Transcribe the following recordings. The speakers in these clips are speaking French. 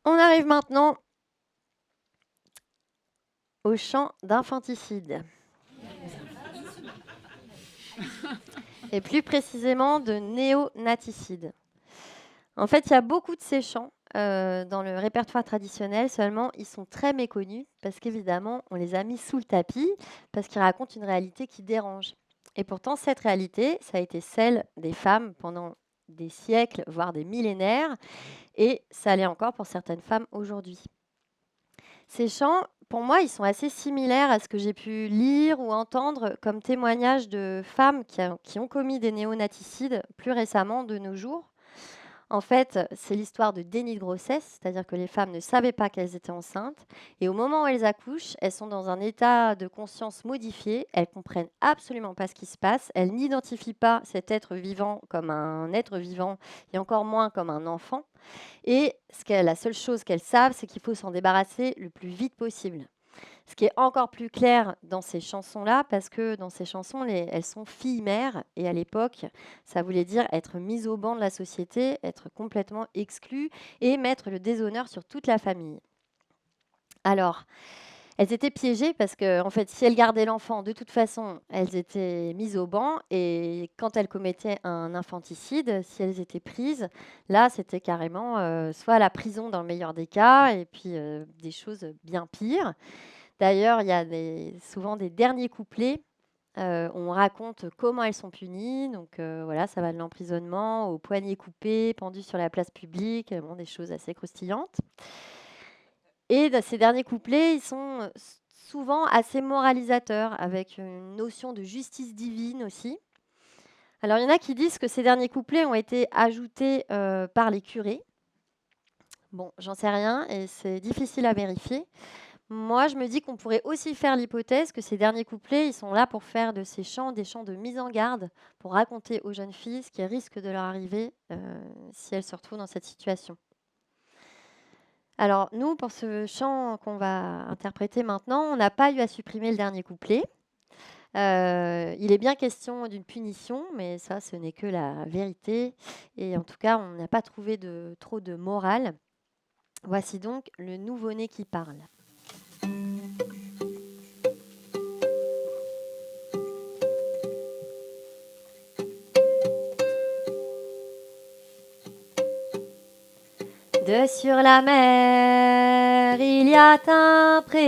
On arrive maintenant au champ d'infanticide. Et plus précisément de néonaticide. En fait, il y a beaucoup de ces chants dans le répertoire traditionnel, seulement ils sont très méconnus parce qu'évidemment, on les a mis sous le tapis parce qu'ils racontent une réalité qui dérange. Et pourtant, cette réalité, ça a été celle des femmes pendant des siècles, voire des millénaires, et ça l'est encore pour certaines femmes aujourd'hui. Ces chants, pour moi, ils sont assez similaires à ce que j'ai pu lire ou entendre comme témoignages de femmes qui ont commis des néonaticides plus récemment de nos jours. En fait, c'est l'histoire de déni de grossesse, c'est-à-dire que les femmes ne savaient pas qu'elles étaient enceintes et au moment où elles accouchent, elles sont dans un état de conscience modifié, elles comprennent absolument pas ce qui se passe, elles n'identifient pas cet être vivant comme un être vivant et encore moins comme un enfant. Et la seule chose qu'elles savent, c'est qu'il faut s'en débarrasser le plus vite possible. Ce qui est encore plus clair dans ces chansons-là, parce que dans ces chansons, elles sont filles-mères, et à l'époque, ça voulait dire être mise au banc de la société, être complètement exclue, et mettre le déshonneur sur toute la famille. Alors, elles étaient piégées parce que, en fait, si elles gardaient l'enfant, de toute façon, elles étaient mises au banc. Et quand elles commettaient un infanticide, si elles étaient prises, là, c'était carrément soit la prison dans le meilleur des cas, et puis des choses bien pires. D'ailleurs, il y a souvent des derniers couplets où on raconte comment elles sont punies. Donc voilà, ça va de l'emprisonnement au poignet coupé, pendu sur la place publique, bon, des choses assez croustillantes. Et ces derniers couplets, ils sont souvent assez moralisateurs, avec une notion de justice divine aussi. Alors, il y en a qui disent que ces derniers couplets ont été ajoutés par les curés. Bon, j'en sais rien et c'est difficile à vérifier. Moi, je me dis qu'on pourrait aussi faire l'hypothèse que ces derniers couplets, ils sont là pour faire de ces chants des chants de mise en garde, pour raconter aux jeunes filles ce qui risque de leur arriver si elles se retrouvent dans cette situation. Alors, nous, pour ce chant qu'on va interpréter maintenant, on n'a pas eu à supprimer le dernier couplet. Il est bien question d'une punition, mais ça, ce n'est que la vérité. Et en tout cas, on n'a pas trouvé trop de morale. Voici donc le nouveau-né qui parle. De sur la mer, il y a un pré.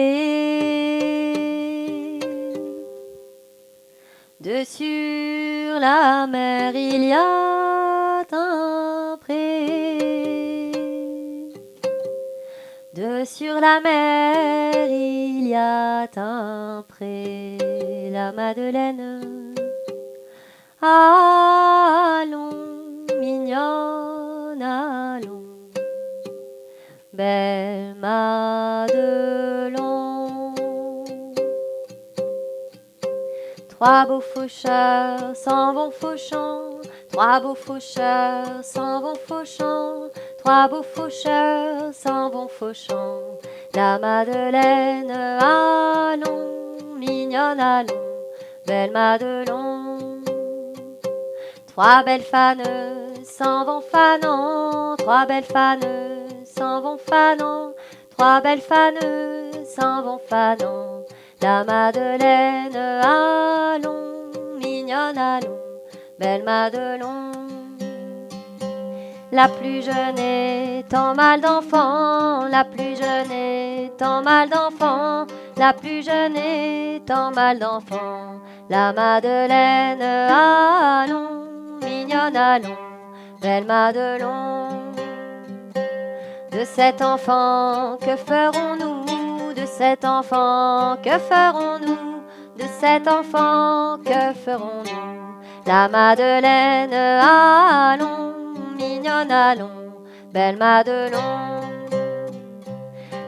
De sur la mer, il y a un pré. De sur la mer, il y a un pré. La Madeleine, allons, mignonne, allons. Belle Madelon. Trois beaux faucheurs s'en vont fauchant, trois beaux faucheurs s'en vont fauchant, trois beaux faucheurs s'en vont fauchant. La Madeleine, allons, mignonne, allons, belle Madelon. Trois belles fanes s'en vont fanant, trois belles fanes s'en vont fanant, trois belles fanes s'en vont fanant. La Madeleine, allons, mignonne, allons, belle Madelon. La plus jeune est en mal d'enfant, la plus jeune est en mal d'enfant, la plus jeune est en mal d'enfant. La Madeleine, allons, mignonne, allons, belle Madelon. De cet enfant, que ferons-nous? De cet enfant, que ferons-nous? De cet enfant, que ferons-nous? La Madeleine, allons, mignonne, allons, belle Madelon.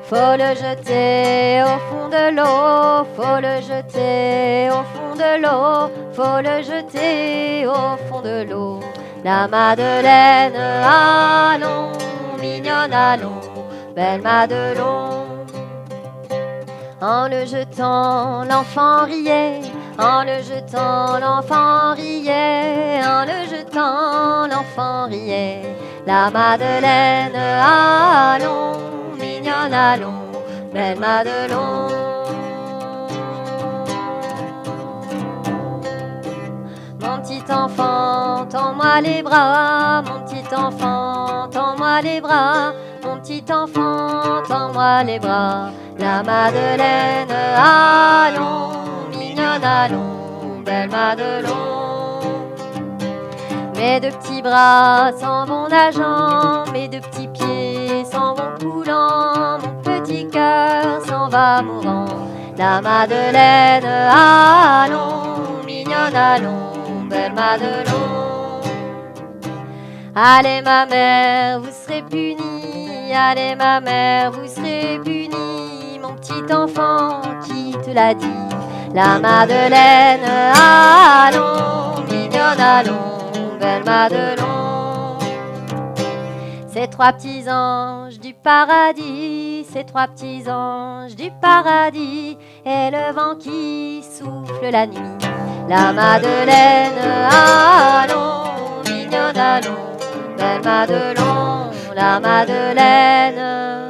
Faut le jeter au fond de l'eau, faut le jeter au fond de l'eau, faut le jeter au fond de l'eau. La Madeleine, allons, mignonne, allons, belle Madelon. En le jetant, l'enfant riait, en le jetant, l'enfant riait, en le jetant, l'enfant riait. La Madeleine, allons, allons, belle Madelon. Mon petit enfant, tends-moi les bras, mon petit enfant, tends-moi les bras, mon petit enfant, tends-moi les bras. La Madeleine, allons, mignonne, allons, belle Madelon. Mes deux petits bras s'en vont nageant, mes deux petits pieds s'en vont coulant, mon petit cœur s'en va mourant. La Madeleine, allons, mignonne, allons, belle Madelon. Allez ma mère, vous serez punie, allez ma mère, vous serez punie, mon petit enfant qui te l'a dit. La Madeleine, allons, mignonne, allons, belle Madelon. Ces trois petits anges du paradis, ces trois petits anges du paradis, et le vent qui souffle la nuit. La Madeleine, allons, mignonne, allons, belle Madelon, la Madeleine.